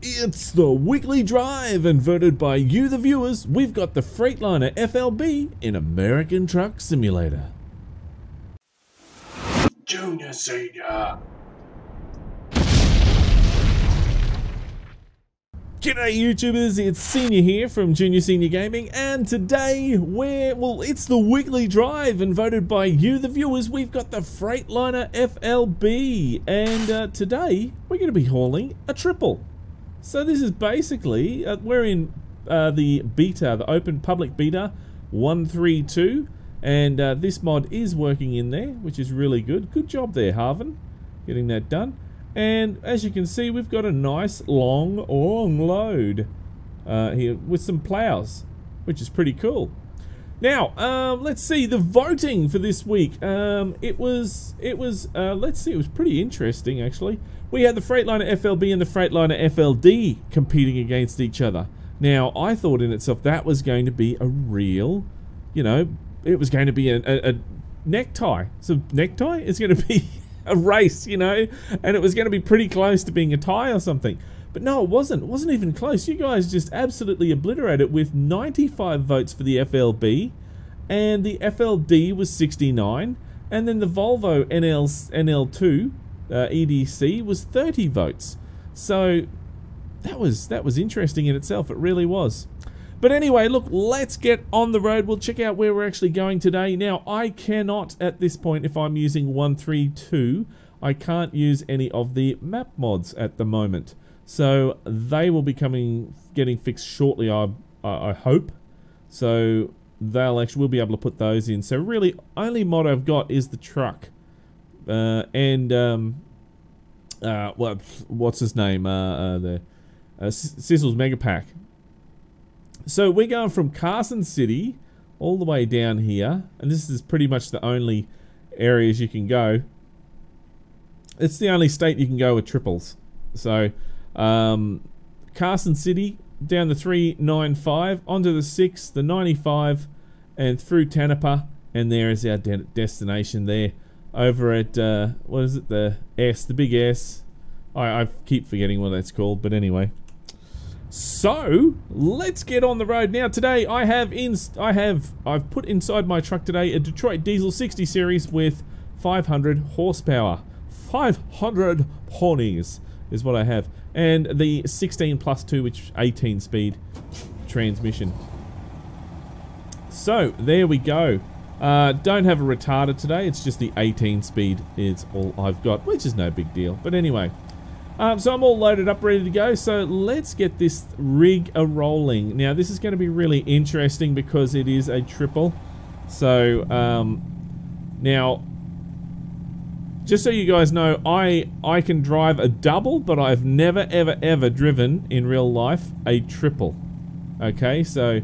It's the weekly drive, and voted by you, the viewers, we've got the Freightliner FLB in American Truck Simulator. Junior, Senior. G'day YouTubers, it's Senior here from Junior Senior Gaming, and today it's the weekly drive, and voted by you, the viewers, we've got the Freightliner FLB, and today we're going to be hauling a triple. So this is basically, we're in the beta, the open public beta 132, and this mod is working in there, which is really good. Good job there, Harvin, getting that done. And as you can see, we've got a nice long load here with some plows, which is pretty cool. Now, let's see the voting for this week. It was pretty interesting actually. We had the Freightliner FLB and the Freightliner FLD competing against each other. Now, I thought in itself that was going to be a real, you know, it was going to be a necktie. So necktie is going to be a race, you know, and it was going to be pretty close to being a tie or something. But no, it wasn't. It wasn't even close. You guys just absolutely obliterated it with 95 votes for the FLB, and the FLD was 69, and then the Volvo NL2 EDC was 30 votes. So that was interesting in itself. It really was. But anyway, look, let's get on the road. We'll check out where we're actually going today. Now, I cannot, at this point, if I'm using 132, I can't use any of the map mods at the moment. So they will be getting fixed shortly, I hope. So we'll be able to put those in. So really, only mod I've got is the truck. What's his name? Sizzle's Mega Pack. So we're going from Carson City all the way down here, and this is pretty much the only areas you can go. It's the only state you can go with triples. So Carson City down the 395 onto the 6, the 95, and through Tanapa, and there is our destination there over at what is it, the S, the big S. I keep forgetting what that's called, but anyway. So let's get on the road now. Today I've put inside my truck today a Detroit Diesel 60 series with 500 horsepower. 500 ponies is what I have, and the 16+2, which 18 speed transmission. So there we go. Don't have a retarder today. It's just the 18 speed is all I've got, which is no big deal. But anyway. So I'm all loaded up, ready to go, so let's get this rig a-rolling. Now, this is going to be really interesting because it is a triple. So, now, just so you guys know, I can drive a double, but I've never, ever driven, in real life, a triple. Okay, so,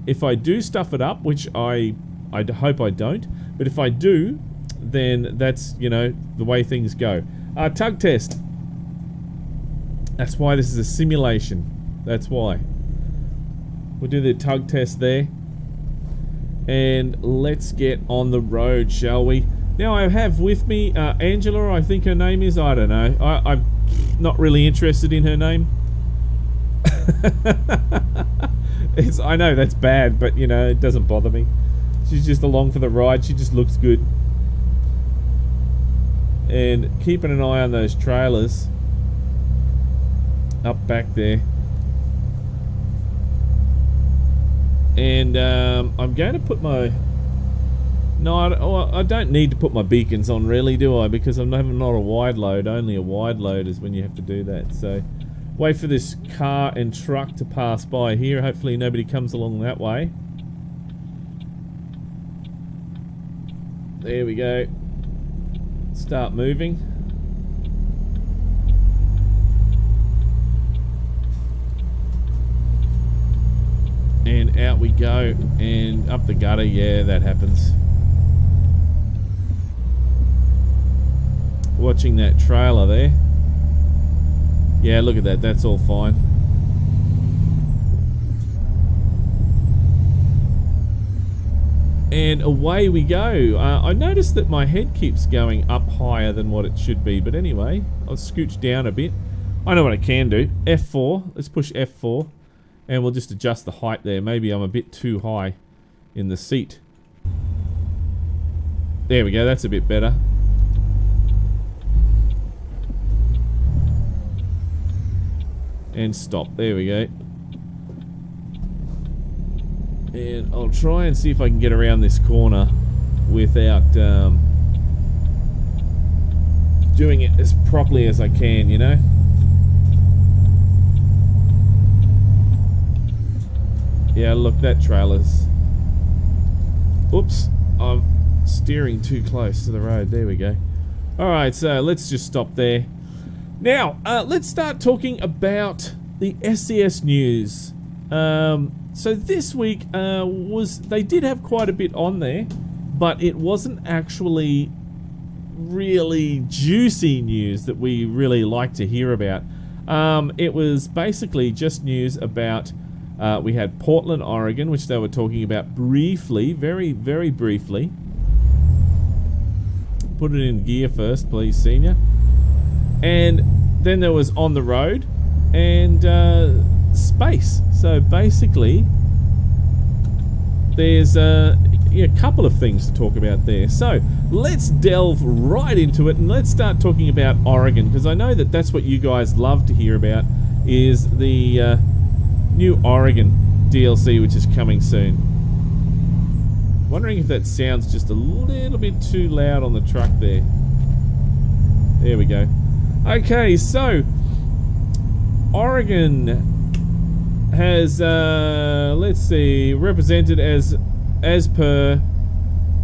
if I do stuff it up, which I hope I don't, but if I do, then that's, you know, the way things go. Tug test. That's why this is a simulation. That's why. We'll do the tug test there. And let's get on the road, shall we? Now I have with me Angela, I think her name is. I don't know. I'm not really interested in her name. I know that's bad, but you know, it doesn't bother me. She's just along for the ride. She just looks good. And keeping an eye on those trailers up back there. And I'm going to put my... No, I don't need to put my beacons on really, do I? Because I'm not a wide load. Only a wide load is when you have to do that. So wait for this car and truck to pass by here. Hopefully nobody comes along that way. There we go. Start moving. And out we go, and up the gutter. Yeah, that happens. Watching that trailer there. Yeah, look at that, that's all fine. And away we go. I noticed that my head keeps going up higher than what it should be, but anyway, I'll scooch down a bit. I know what I can do. F4. Let's push F4. And we'll just adjust the height there. Maybe I'm a bit too high in the seat. There we go. That's a bit better. And stop. There we go. And I'll try and see if I can get around this corner without doing it as properly as I can, you know? Yeah, look, that trailer's... Oops, I'm steering too close to the road. There we go. Alright, so let's just stop there. Now, let's start talking about the SCS news. So this week they did have quite a bit on there, but it wasn't actually really juicy news that we really like to hear about. It was basically just news about we had Portland, Oregon, which they were talking about briefly, very, very briefly. Put it in gear first, please, Senior. And then there was on the road and space. So basically, there's a couple of things to talk about there. So let's delve right into it and let's start talking about Oregon, because I know that that's what you guys love to hear about, is the new Oregon DLC, which is coming soon. Wondering if that sounds just a little bit too loud on the truck there. There we go. Okay, so Oregon has let's see, represented as per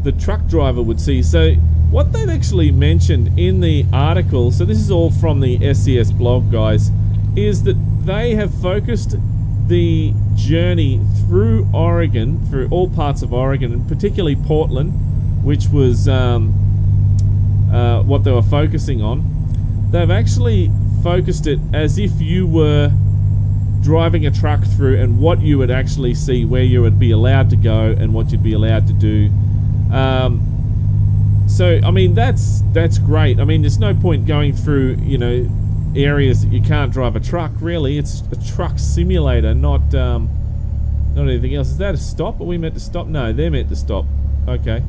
the truck driver would see. So what they've actually mentioned in the article, so this is all from the SCS blog, guys, is that they have focused the journey through Oregon, through all parts of Oregon, and particularly Portland, which was what they were focusing on. They've actually focused it as if you were driving a truck through, and what you would actually see, where you would be allowed to go and what you'd be allowed to do. So I mean, that's great. I mean, there's no point going through, you know, areas that you can't drive a truck. Really, it's a truck simulator, not anything else. Is that a stop? Are we meant to stop? No, they're meant to stop. Okay.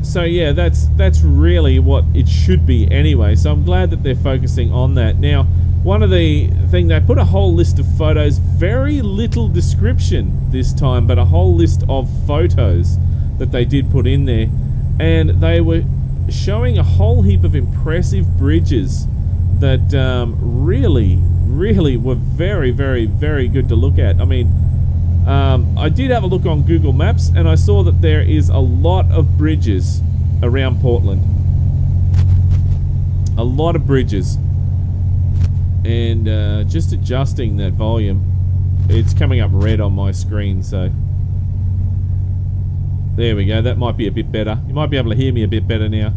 So yeah, that's really what it should be anyway. So I'm glad that they're focusing on that. Now, one of the thing, they put a whole list of photos, very little description this time, but a whole list of photos that they did put in there, and they were showing a whole heap of impressive bridges that really were very, very, very good to look at. I mean, I did have a look on Google Maps, and I saw that there is a lot of bridges around Portland. A lot of bridges. And just adjusting that volume, it's coming up red on my screen, so there we go. That might be a bit better. You might be able to hear me a bit better now.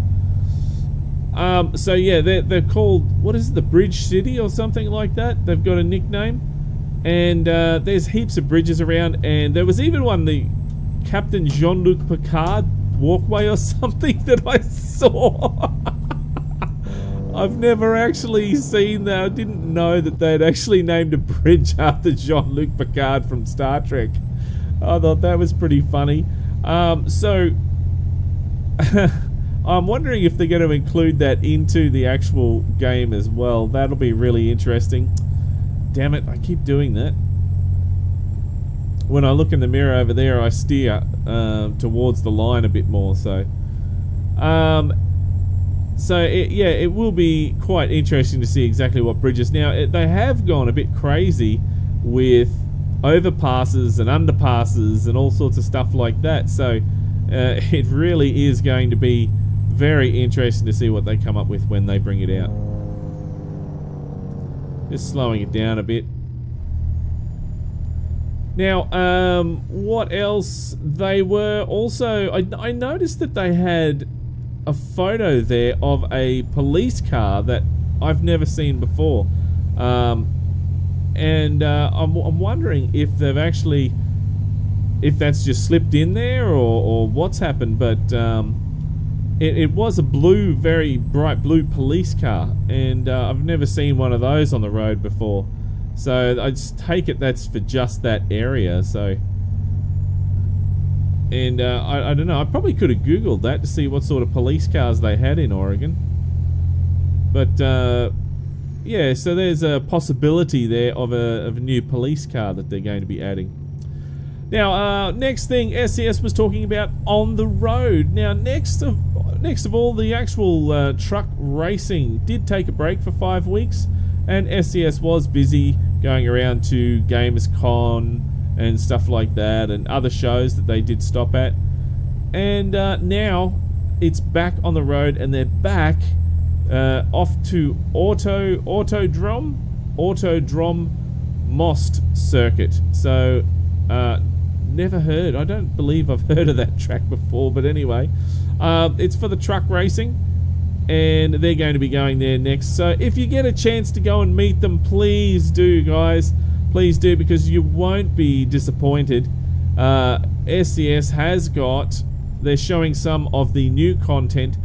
So yeah, they're called, what is it, the Bridge City or something like that? They've got a nickname. And there's heaps of bridges around, and there was even one, the Captain Jean-Luc Picard walkway or something that I saw. I've never actually seen that. I didn't know that they'd actually named a bridge after Jean-Luc Picard from Star Trek. I thought that was pretty funny. So I'm wondering if they're going to include that into the actual game as well. That'll be really interesting. Damn it, I keep doing that. When I look in the mirror over there, I steer towards the line a bit more, so... it will be quite interesting to see exactly what bridges. Now, they have gone a bit crazy with overpasses and underpasses and all sorts of stuff like that, so it really is going to be very interesting to see what they come up with when they bring it out. Just slowing it down a bit. Now, what else? They were also... I noticed that they had a photo there of a police car that I've never seen before. I'm wondering if they've actually... if that's just slipped in there or what's happened, but it was a blue, very bright blue police car, and I've never seen one of those on the road before. So I just take it that's for just that area. So, and I don't know. I probably could have Googled that to see what sort of police cars they had in Oregon. But yeah, so there's a possibility there of a new police car that they're going to be adding. Now, next thing SCS was talking about on the road. Now, next of all, the actual truck racing did take a break for 5 weeks, and SCS was busy going around to Gamescom and stuff like that, and other shows that they did stop at. And now it's back on the road, and they're back off to Autodrome Most Circuit. So never heard. I don't believe I've heard of that track before, but anyway, it's for the truck racing, and they're going to be going there next. So if you get a chance to go and meet them, please do, guys. Please do, because you won't be disappointed. SCS has got, they're showing some of the new content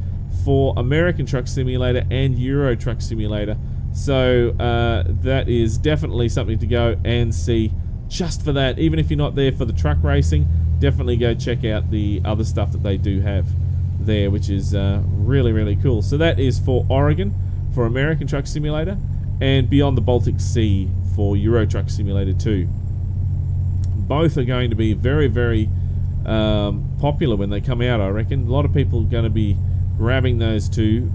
for American Truck Simulator and Euro Truck Simulator. So that is definitely something to go and see just for that. Even if you're not there for the truck racing, definitely go check out the other stuff that they do have there, which is really, really cool. So that is for Oregon, for American Truck Simulator, and Beyond the Baltic Sea for Euro Truck Simulator 2. Both are going to be very, very popular when they come out, I reckon. A lot of people are going to be grabbing those two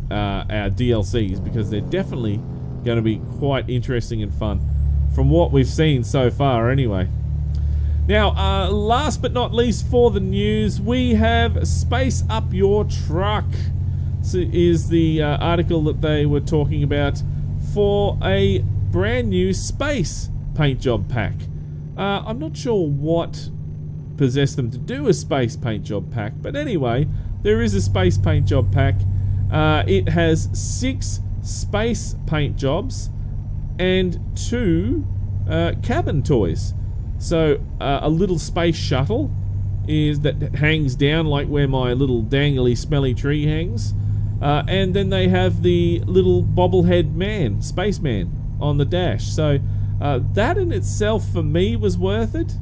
our DLCs, because they're definitely going to be quite interesting and fun from what we've seen so far anyway. Now, last but not least for the news, we have Space Up Your Truck. So is the article that they were talking about for a brand new space paint job pack. I'm not sure what possessed them to do a space paint job pack, but anyway, there is a space paint job pack. It has 6 space paint jobs and 2 cabin toys. So a little space shuttle that hangs down like where my little dangly smelly tree hangs, and then they have the little bobblehead man, spaceman, on the dash. So that in itself for me was worth it,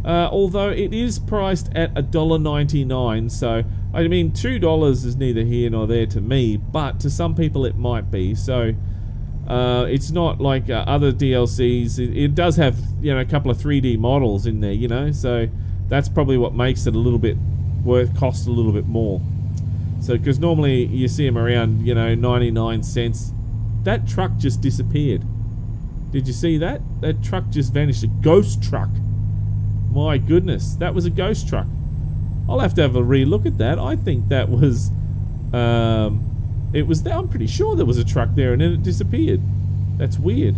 although it is priced at $1.99. So I mean, $2 is neither here nor there to me, but to some people it might be. So it's not like other DLCs. It does have, you know, a couple of 3D models in there, you know, so that's probably what makes it a little bit cost a little bit more. So because normally you see them around, you know, 99 cents. That truck just disappeared. Did you see that? That truck just vanished. A ghost truck. My goodness, that was a ghost truck. I'll have to have a re-look at that. I think that was it was there. I'm pretty sure there was a truck there and then it disappeared. That's weird.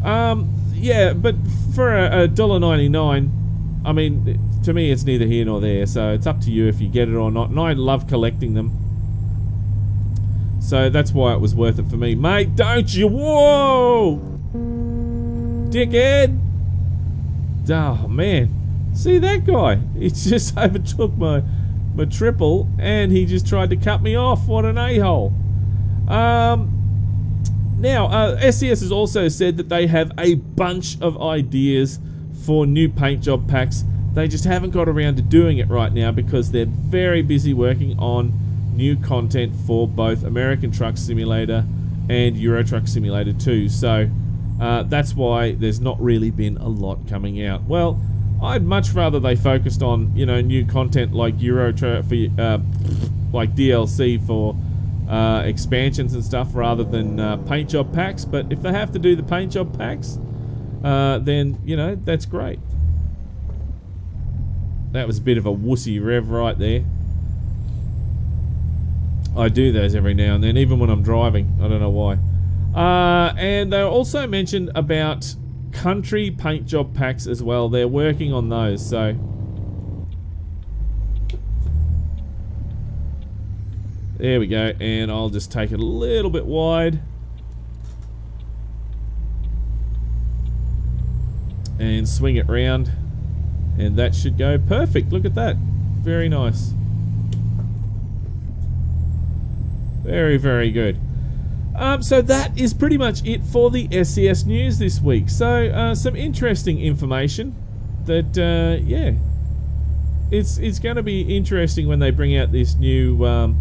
Yeah, but for a $1.99, I mean, to me it's neither here nor there, so it's up to you if you get it or not. And I love collecting them, so that's why it was worth it for me. Mate, don't you? Whoa! Dickhead! Oh, man. See that guy? He just overtook my triple, and he just tried to cut me off. What an a-hole. Now, SCS has also said that they have a bunch of ideas for new paint job packs. They just haven't got around to doing it right now because they're very busy working on new content for both American Truck Simulator and Euro Truck Simulator 2. So that's why there's not really been a lot coming out. Well, I'd much rather they focused on, you know, new content like Euro Truck for like DLC for expansions and stuff, rather than paint job packs. But if they have to do the paint job packs, then, you know, that's great. That was a bit of a wussy rev right there. I do those every now and then, even when I'm driving. I don't know why. And they also mentioned about country paint job packs as well. They're working on those, so there we go. And I'll just take it a little bit wide and swing it round, and that should go perfect. Look at that. Very nice. Very, very good. So that is pretty much it for the SCS news this week. So some interesting information that, yeah, it's going to be interesting when they bring out this new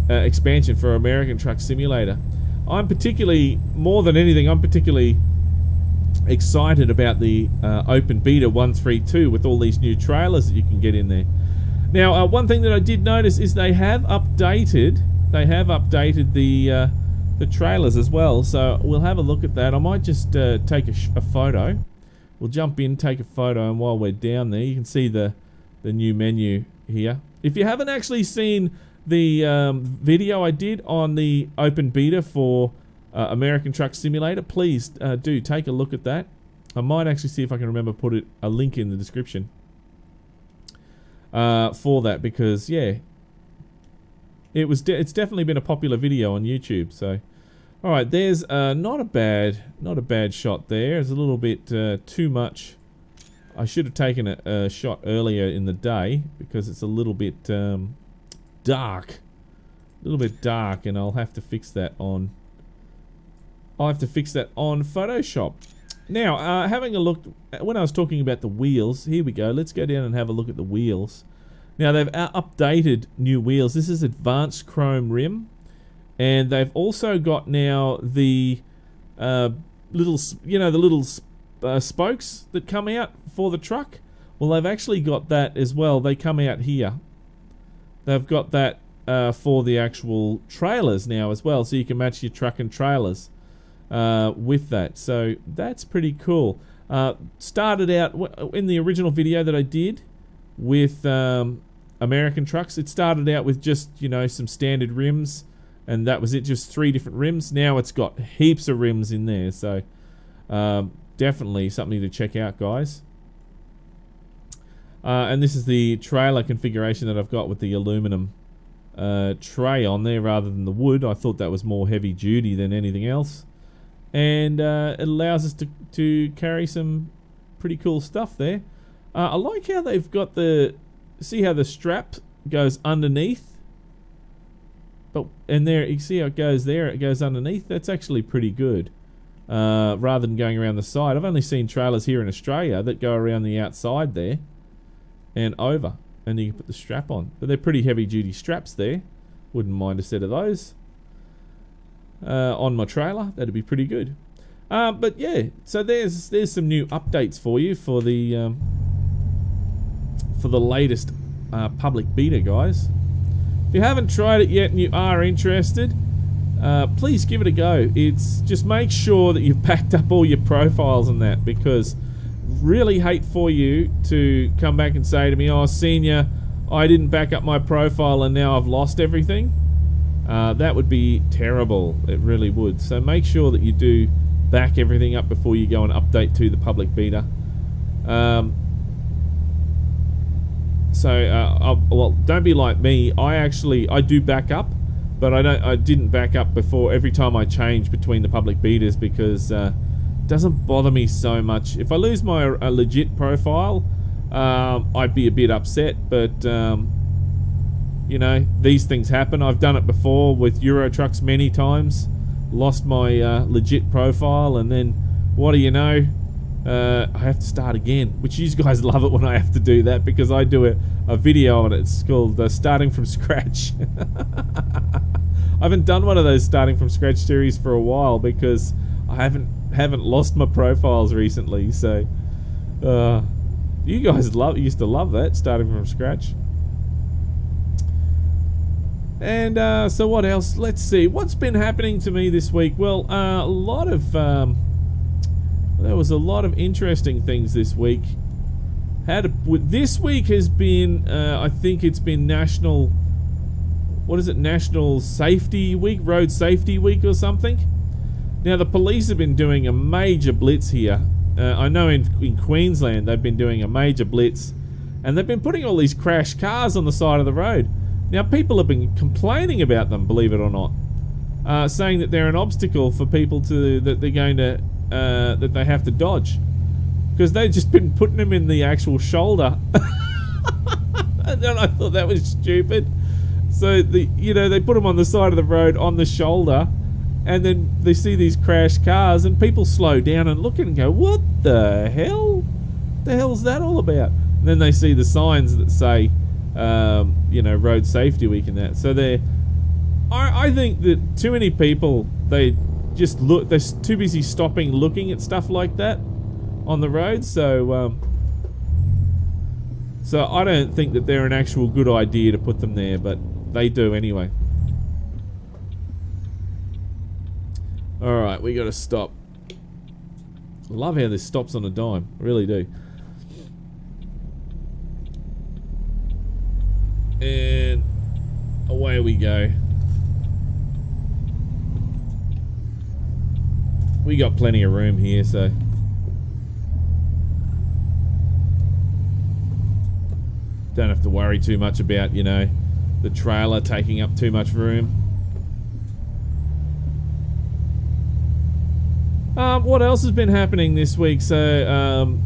expansion for American Truck Simulator. I'm particularly, more than anything, I'm particularly excited about the Open Beta 132 with all these new trailers that you can get in there. Now, one thing that I did notice is they have updated the trailers as well, so we'll have a look at that. I might just take a photo. We'll jump in, take a photo, and while we're down there, you can see the new menu here. If you haven't actually seen the video I did on the Open Beta for American Truck Simulator, please do take a look at that. I might actually see if I can remember put a link in the description for that, because yeah, it's definitely been a popular video on YouTube. So, all right, there's not a bad shot there. It's a little bit too much. I should have taken a shot earlier in the day because it's a little bit dark, and I'll have to fix that on. Photoshop. Now, having a look, when I was talking about the wheels, here we go. Let's go down and have a look at the wheels. Now, they've updated new wheels. This is advanced chrome rim, and they've also got now the little spokes that come out for the truck. Well, they've actually got that as well. They come out here. They've got that for the actual trailers now as well, so you can match your truck and trailers with that. So that's pretty cool. Started out in the original video that I did with American trucks, it started out with just, you know, some standard rims, and that was it, just 3 different rims. Now it's got heaps of rims in there, so definitely something to check out, guys. And this is the trailer configuration that I've got with the aluminum tray on there rather than the wood. I thought that was more heavy duty than anything else, and it allows us to carry some pretty cool stuff there. I like how they've got see how the strap goes underneath, and there you see how it goes there, it goes underneath. That's actually pretty good, rather than going around the side. I've only seen trailers here in Australia that go around the outside there and over, and you can put the strap on, but they're pretty heavy duty straps there. Wouldn't mind a set of those on my trailer. That'd be pretty good. But yeah, so there's some new updates for you for the latest public beta, guys. If you haven't tried it yet and you are interested, please give it a go. It's just make sure that you've backed up all your profiles and that, because really hate for you to come back and say to me, "Oh, Senior, I didn't back up my profile and now I've lost everything." That would be terrible. It really would. So make sure that you do back everything up before you go and update to the public beta. Well, don't be like me. I do back up, but I didn't back up before every time I change between the public betas, because it doesn't bother me so much. If I lose my legit profile, I'd be a bit upset, but you know, these things happen. I've done it before with Euro trucks many times. Lost my legit profile, and then what do you know? I have to start again, which you guys love it when I have to do that, because I do a video on it. It's called Starting From Scratch. I haven't done one of those Starting From Scratch series for a while because I haven't lost my profiles recently. So you guys used to love that, Starting From Scratch. And so what else? Let's see what's been happening to me this week. Well, there was a lot of interesting things this week. This week has been, I think it's been National Safety Week, Road Safety Week or something. Now the police have been doing a major blitz here. I know in Queensland they've been doing a major blitz, and they've been putting all these crashed cars on the side of the road. Now people have been complaining about them, believe it or not, saying that they're an obstacle for people that they have to dodge, because they've just been putting them in the actual shoulder And then I thought that was stupid. So they put them on the side of the road on the shoulder, and then they see these crashed cars, and people slow down and look at it and go, "What the hell? What the hell's that all about?" And then they see the signs that say, Road Safety Week and that. So I think that too many people, they're too busy stopping looking at stuff like that on the road. So I don't think that they're an actual good idea to put them there, but they do anyway. Alright, we gotta stop. I love how this stops on a dime. I really do. And away we go. We got plenty of room here, so don't have to worry too much about, the trailer taking up too much room. What else has been happening this week? So,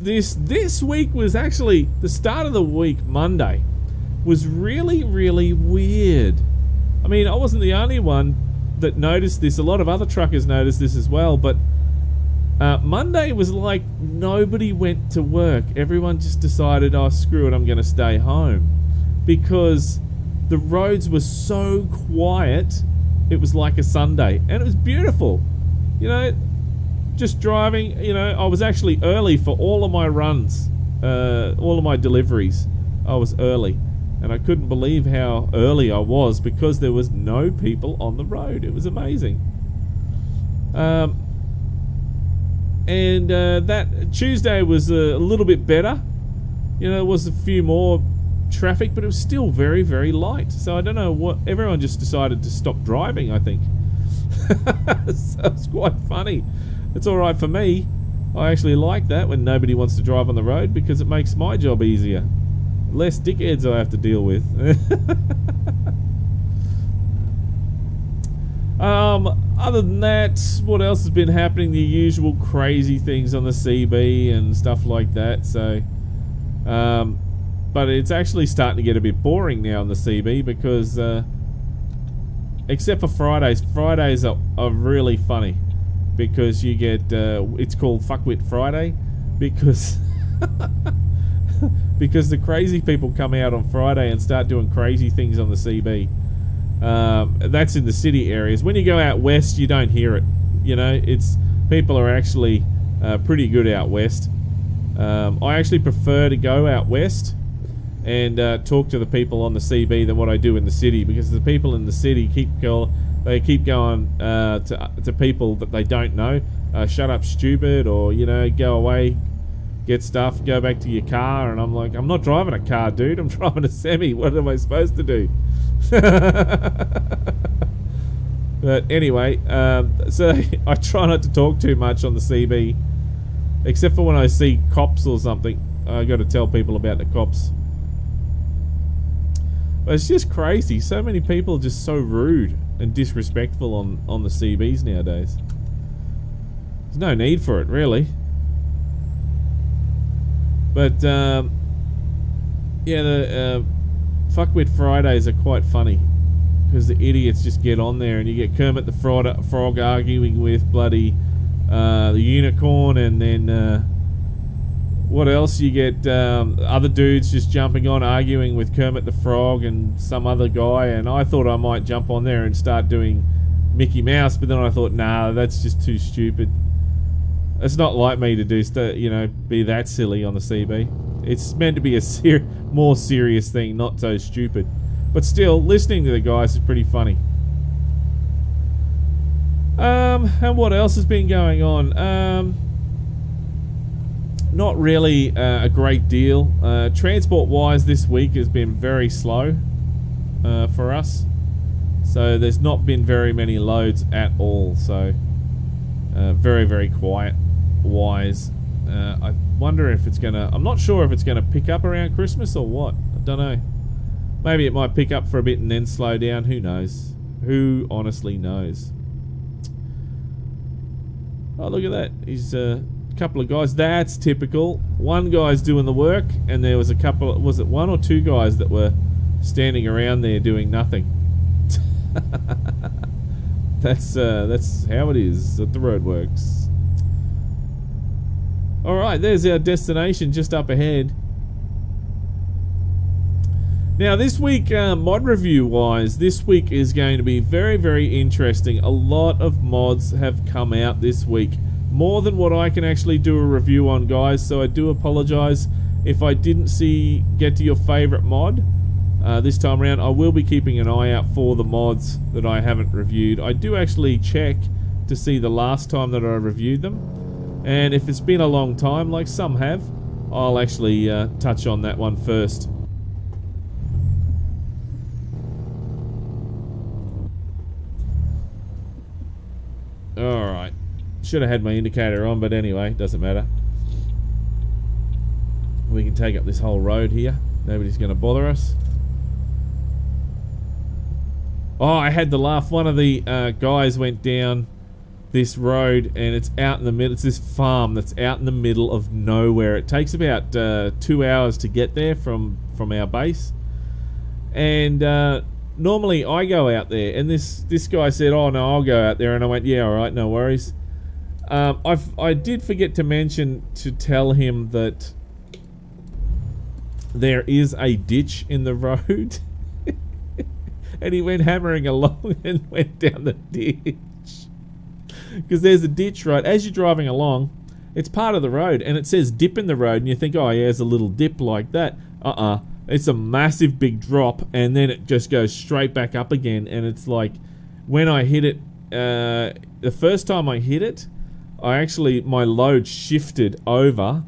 this week was actually the start of the week. Monday was really, really weird. I mean, I wasn't the only one that noticed this. A lot of other truckers noticed this as well, but Monday was like nobody went to work. Everyone just decided, oh, screw it, I'm going to stay home. Because the roads were so quiet, it was like a Sunday. And it was beautiful. Just driving, I was actually early for all of my runs. All of my deliveries. I was early. And I couldn't believe how early I was because there was no people on the road. It was amazing. That Tuesday was a little bit better. There was a few more traffic, but it was still very, very light. So I don't know what, everyone just decided to stop driving, I think. So it's quite funny. It's alright for me. I actually like that when nobody wants to drive on the road because it makes my job easier. Less dickheads I have to deal with. Other than that, what else has been happening? The usual crazy things on the CB and stuff like that. So, but it's actually starting to get a bit boring now on the CB because, except for Fridays. Fridays are really funny because you get, it's called Fuckwit Friday because because the crazy people come out on Friday and start doing crazy things on the CB. That's in the city areas. When you go out west, you don't hear it. It's people are actually pretty good out west. I actually prefer to go out west and talk to the people on the CB than what I do in the city, because the people in the city keep going to people that they don't know. Shut up, stupid, or go away, get stuff, go back to your car. And I'm like, I'm not driving a car, dude. I'm driving a semi. What am I supposed to do? But anyway, so I try not to talk too much on the CB, except for when I see cops or something. I got to tell people about the cops. But it's just crazy. So many people are just so rude and disrespectful on the CBs nowadays. There's no need for it, really. But yeah, the Fuckwit Fridays are quite funny because the idiots just get on there, and you get Kermit the Frog arguing with bloody the Unicorn, and then what else? You get other dudes just jumping on arguing with Kermit the Frog and some other guy. And I thought I might jump on there and start doing Mickey Mouse, but then I thought, nah, that's just too stupid. It's not like me to do, be that silly on the CB. It's meant to be a more serious thing, not so stupid. But still, listening to the guys is pretty funny. And what else has been going on? Not really a great deal. Transport-wise, this week has been very slow for us. So there's not been very many loads at all. So very, very quiet wise. I wonder if it's gonna, I'm not sure if it's gonna pick up around Christmas or what. I don't know. Maybe it might pick up for a bit and then slow down. Who knows? Who honestly knows? Oh, look at that. He's couple of guys. That's typical. One guy's doing the work, and there was a couple. Was it one or two guys that were standing around there doing nothing? That's how it is at the roadworks. All right, there's our destination just up ahead. Now this week, mod review wise, this week is going to be very, very interesting. A lot of mods have come out this week. More than what I can actually do a review on, guys, so I do apologize if I didn't get to your favorite mod this time around. I will be keeping an eye out for the mods that I haven't reviewed. I do actually check to see the last time that I reviewed them, and if it's been a long time, like some have, I'll actually touch on that one first. Alright, should have had my indicator on, but anyway, doesn't matter. We can take up this whole road here. Nobody's going to bother us. Oh, I had to laugh. One of the guys went down this road, and it's out in the middle. It's this farm that's out in the middle of nowhere. It takes about 2 hours to get there from our base. And normally I go out there, and this guy said, "Oh no, I'll go out there," and I went, "Yeah, all right, no worries." I did forget to mention to tell him that there is a ditch in the road, and he went hammering along and went down the ditch because there's a ditch right as you're driving along. It's part of the road, and it says dip in the road, and you think, "Oh yeah, there's a little dip like that." It's a massive big drop, and then it just goes straight back up again. And it's like, when I hit it, the first time I hit it, my load shifted over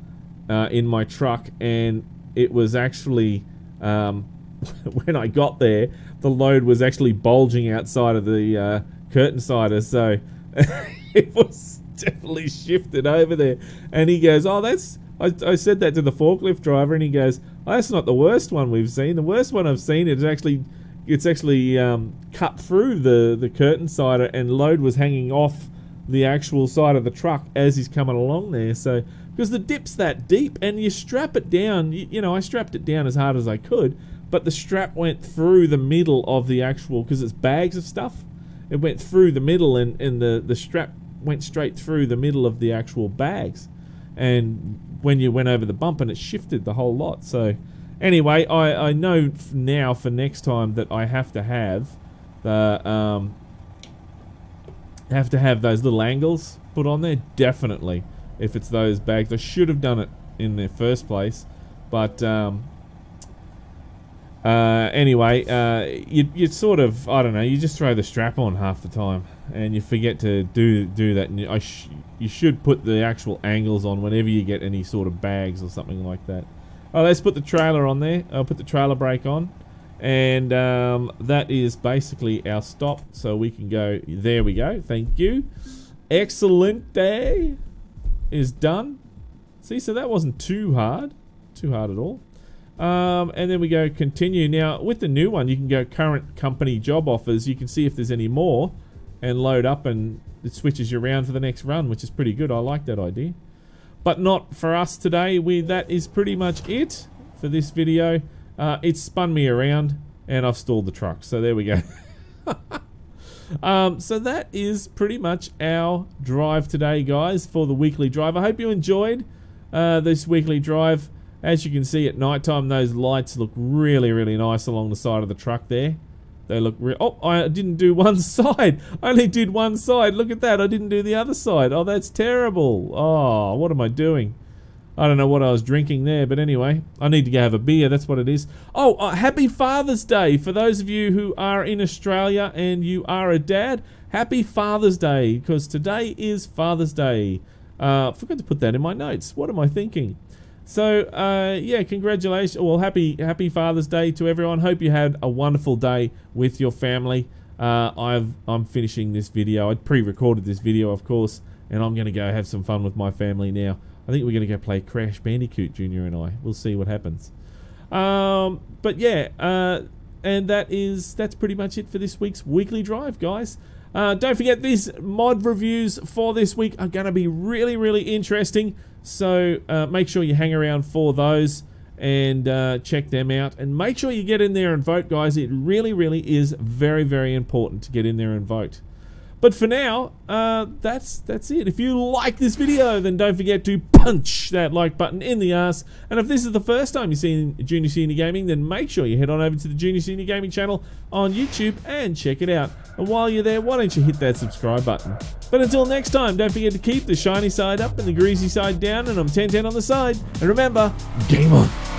in my truck, and it was actually, when I got there, the load was actually bulging outside of the curtain cider, so it was definitely shifted over there. And he goes, "Oh, that's..." I said that to the forklift driver, and he goes, "Oh, that's not the worst one we've seen. The worst one I've seen is it's actually cut through the curtain cider, and load was hanging off the actual side of the truck as he's coming along there." So, because the dip's that deep, and you strap it down, you know, I strapped it down as hard as I could, but the strap went through the middle of the actual, because it's bags of stuff, it went through the middle, and the strap went straight through the middle of the actual bags. And when you went over the bump, and it shifted the whole lot. So anyway, I know now for next time that I have to have the those little angles put on there, definitely, if it's those bags. I should have done it in the first place, but anyway, you sort of, I don't know, you just throw the strap on half the time, and you forget to do that. And you should put the actual angles on whenever you get any sort of bags or something like that. Oh, let's put the trailer on there. I'll put the trailer brake on, and that is basically our stop, so we can go. There we go. Thank you. Excellent day is done. See, so that wasn't too hard at all. And then we go continue. Now with the new one, you can go current company job offers. You can see if there's any more, and load up, and it switches you around for the next run, which is pretty good. I like that idea. But not for us today. That is pretty much it for this video. It spun me around, and I've stalled the truck. So there we go. So that is pretty much our drive today, guys, for the weekly drive. I hope you enjoyed this weekly drive. As you can see, at night time, those lights look really, really nice along the side of the truck there. They look real. Oh, I didn't do one side. I only did one side. Look at that. I didn't do the other side. Oh, that's terrible. Oh, what am I doing? I don't know what I was drinking there, but anyway, I need to go have a beer. That's what it is. Oh, happy Father's Day for those of you who are in Australia and you are a dad. Happy Father's Day, because today is Father's Day. Forgot to put that in my notes. What am I thinking? So, yeah, congratulations. Well, happy Father's Day to everyone. Hope you had a wonderful day with your family. I'm finishing this video. I pre-recorded this video, of course, and I'm going to go have some fun with my family now. I think we're going to go play Crash Bandicoot, Junior and I. We'll see what happens. But yeah, and that's pretty much it for this week's weekly drive, guys. Don't forget, these mod reviews for this week are going to be really, really interesting. So make sure you hang around for those and check them out. And make sure you get in there and vote, guys. It really, really is very, very important to get in there and vote. But for now, that's it. If you like this video, then don't forget to punch that like button in the ass. And if this is the first time you've seen Junior Senior Gaming, then make sure you head on over to the Junior Senior Gaming channel on YouTube and check it out. And while you're there, why don't you hit that subscribe button? But until next time, don't forget to keep the shiny side up and the greasy side down, and I'm 10-10 on the side. And remember, game on!